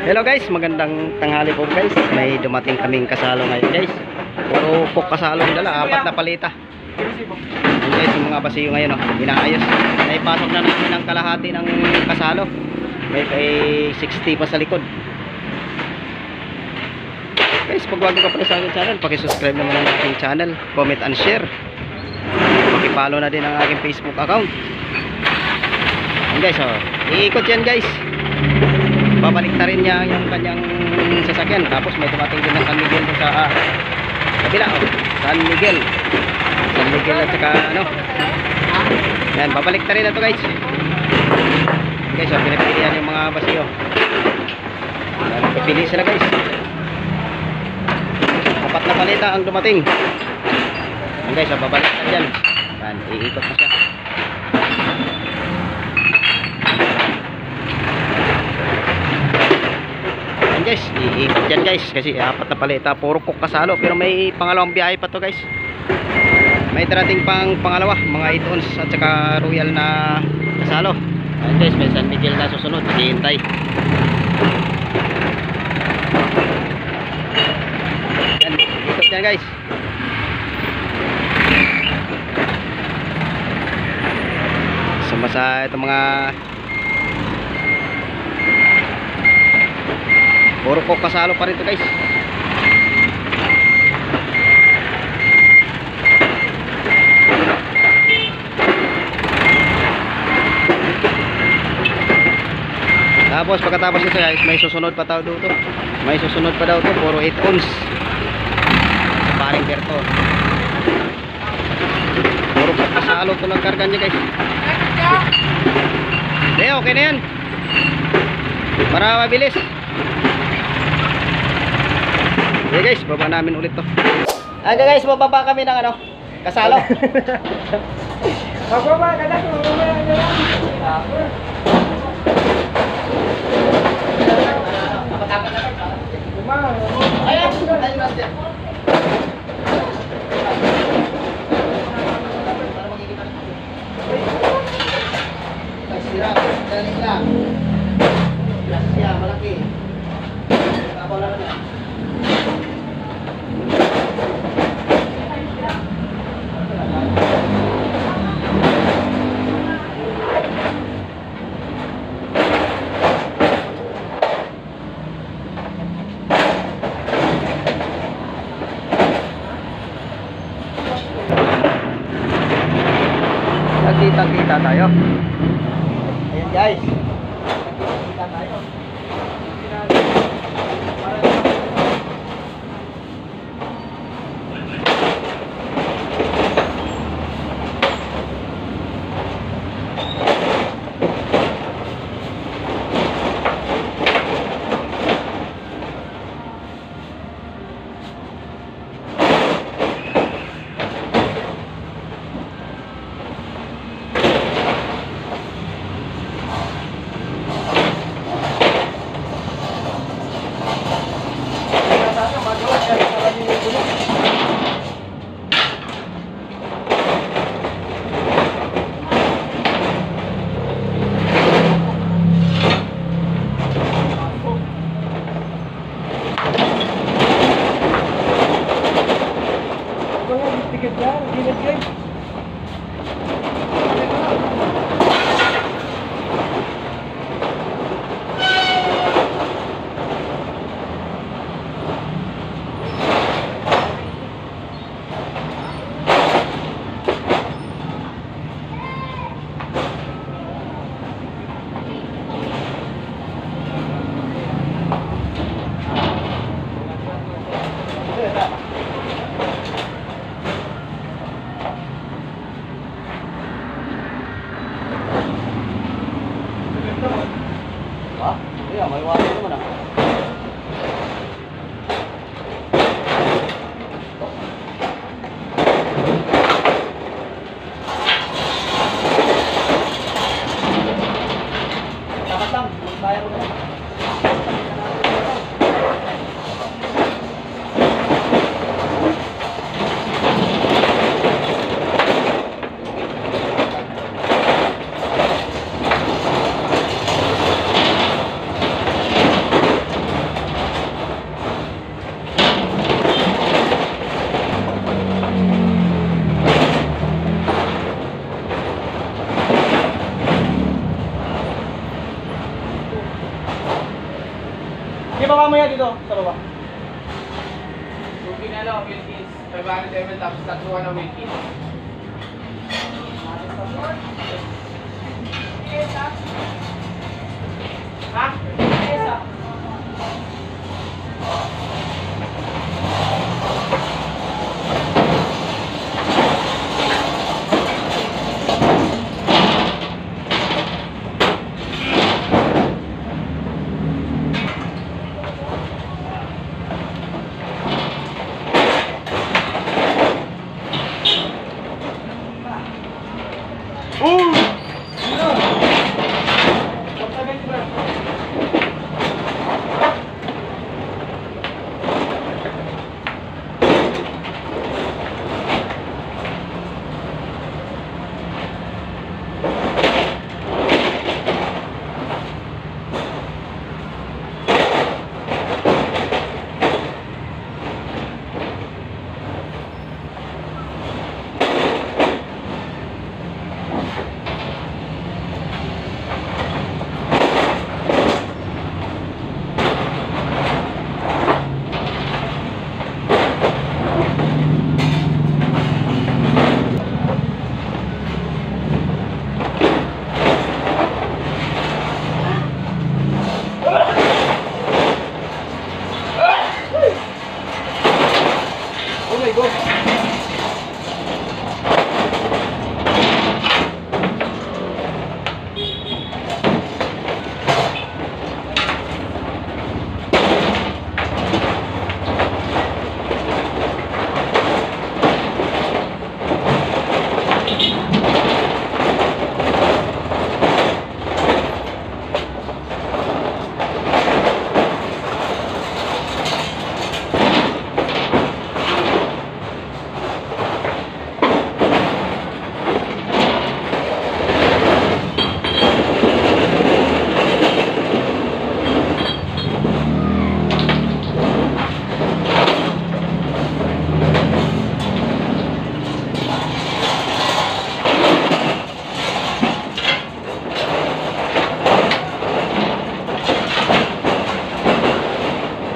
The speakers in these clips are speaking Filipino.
Hello guys, magandang tanghali po guys. May dumating kaming kasalo ngayon guys. Puro cook kasalo dala, 4 na palita. Yan guys, yung mga basiyo ngayon inaayos. Naipasok na namin ang kalahati ng kasalo. May 60 pa sa likod. Guys, pag bago ka pa sa aking channel, paki-subscribe naman ang aking channel, comment and share. Paki-follow na din ang aking Facebook account. Yan guys, iikot yan guys. Babalik na rin niya yung kanyang sasakyan. Tapos may tumating din ng San Miguel sa kabila, San Miguel at saka yan, babalik na rin na to guys. Guys, pinapilihan yung mga basiyo. Napipili sila guys. 4 na palita ang dumating. Yan guys, babalik na dyan. Yan, iikot na siya. Guys, iikot yan guys kasi 4 na palita, puro cook kasalo, pero may pangalawang biyahe pa to guys. May darating pang pangalawa, mga 8 ons at saka royal na kasalo. Ayan guys, may San Miguel na susunod, naghihintay. Yan, ikot yan guys. Sumasa itong mga puro cook kasalo pa rin to guys. Tapos pagkatapos nito guys, may susunod pa daw dito. May susunod pa daw to, puro 8 ons. Sa paring Berto. Puro cook kasalo to lang karga niya guys. Okay na yan. Para mabilis. Okay guys, baba namin ulit to. Okay guys, bababa kami ng kasalo. Bababa ka na, malaki. Kita tayo. Ayan guys. Kita tayo. mamaya dito sa baba. Yung pinalo, Wilkins, 500 ml tapos tatuan ng Wilkins. Ha?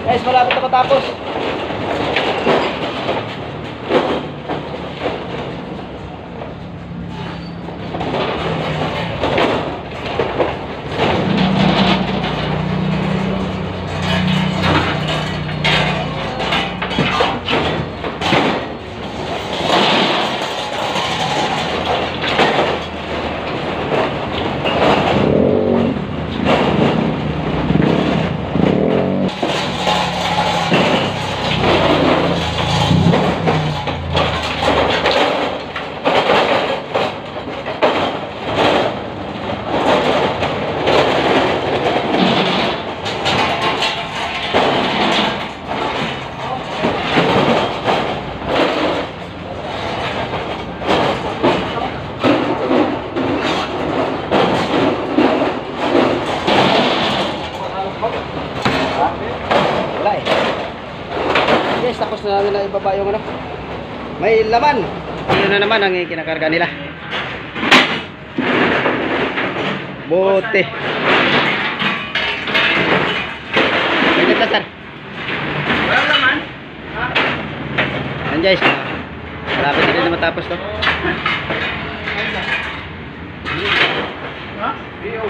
Guys, malapit na matapos. Wala eh. Guys, tapos na nila ibaba yung ano. May laman. Yun na naman ang kinakarga nila. Bote. Pwede na, sir. Walang laman? Ha? Yan guys. Malapit na din matapos to. Ha? BO.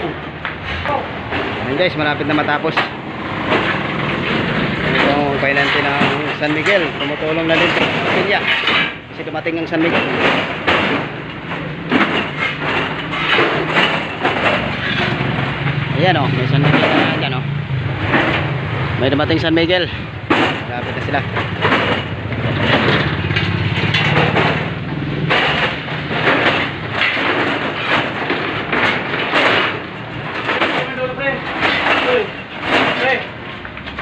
Yan guys, malapit na matapos. Itong kainante ng San Miguel, tumutulong na din sa Pilya kasi dumating ang San Miguel. Ayan o, may San Miguel na dyan o. May dumating San Miguel. Malapit na sila.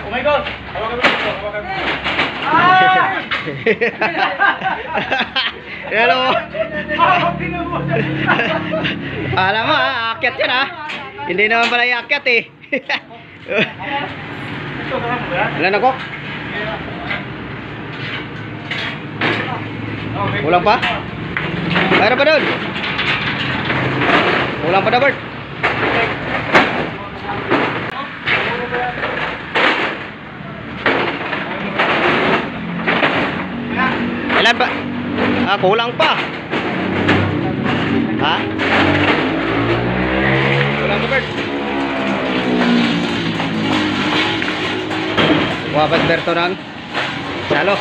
Oh my God! Hawakan mo dito, hawakan mo. Hello. Alam mo ha, aakyat yan ha. Hindi naman pala iakyat eh. Wala na ko? Kulang pa? Mayroon pa doon? Kulang pa na Bert? Ilan ba? Ah, kulang pa. Ha? Wala ka, Bert. Wabag Berto ng salo.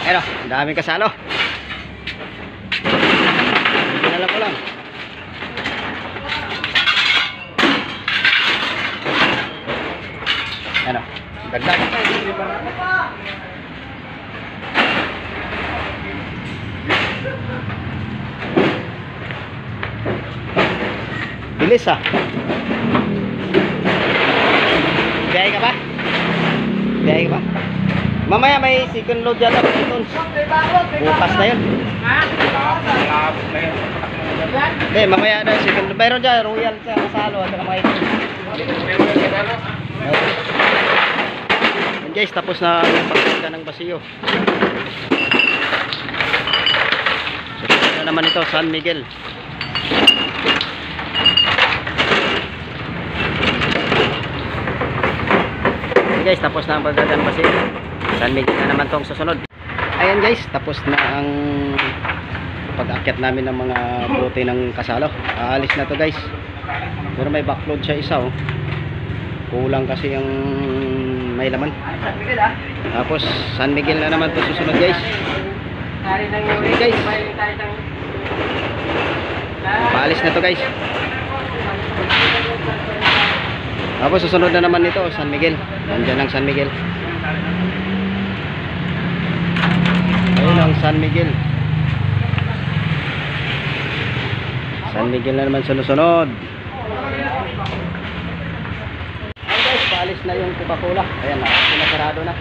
Ayun, ang daming kasalo. Pinala ko lang. Ano? Dagdag. Bilis ah. Biyahe ka ba? Biyahe ka ba? Mamaya may second load yata ng iTunes. Bukas na yun. Malapit na yun. Hindi, mamaya na second load. Mayroon dyan, Royal sa kasalo at saka mga iTunes. Yan guys, tapos na ang pagkita ng basiyo. Susunod na naman ito, San Miguel. Yan guys, tapos na ang pagkita ng basiyo. San Miguel na naman itong susunod. Ayan guys, tapos na ang pag-akyat namin ng mga bote ng kasalo. Aalis na to guys. Pero may backload siya isa oh. Kulang kasi yung may laman. Tapos San Miguel na naman to susunod guys. Okay guys. Paalis na to guys. Tapos susunod na naman nito San Miguel. Nandiyan ang San Miguel. Ayun ang San Miguel. San Miguel na naman sunod-sunod. Ayan guys, paalis na yung Coca-Cola. Ayan na, sinasarado na.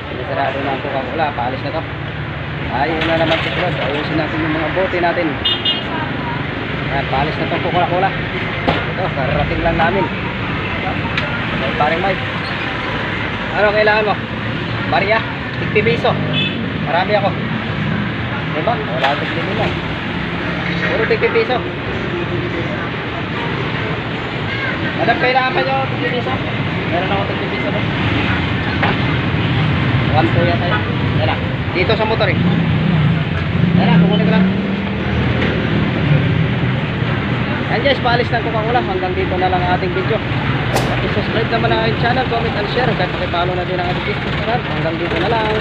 Sinasarado na ang Coca-Cola. Paalis na to. Ayun na naman susunod. Ayusin natin yung mga bote natin. Ayan, paalis na itong Coca-Cola. Ito, kararating lang namin. Ayan, paring Mike. Ano kailangan mo? Maria? 50 piso. Marami ako. Diba? Wala akong tignan nila. Puro 50 piso. Madam, kailangan pa nyo 50 piso? Meron ako 50 piso doon. 1-2 yan tayo. Yan na. Dito sa motor eh. Yan na, kumunin ko lang. Yan guys, paalis ng Coca-Cola. Hanggang dito na lang ang ating video. Subscribe naman ang aking channel, comment and share. Kahit pakipalo na din ang ating business channel. Hanggang dito na lang.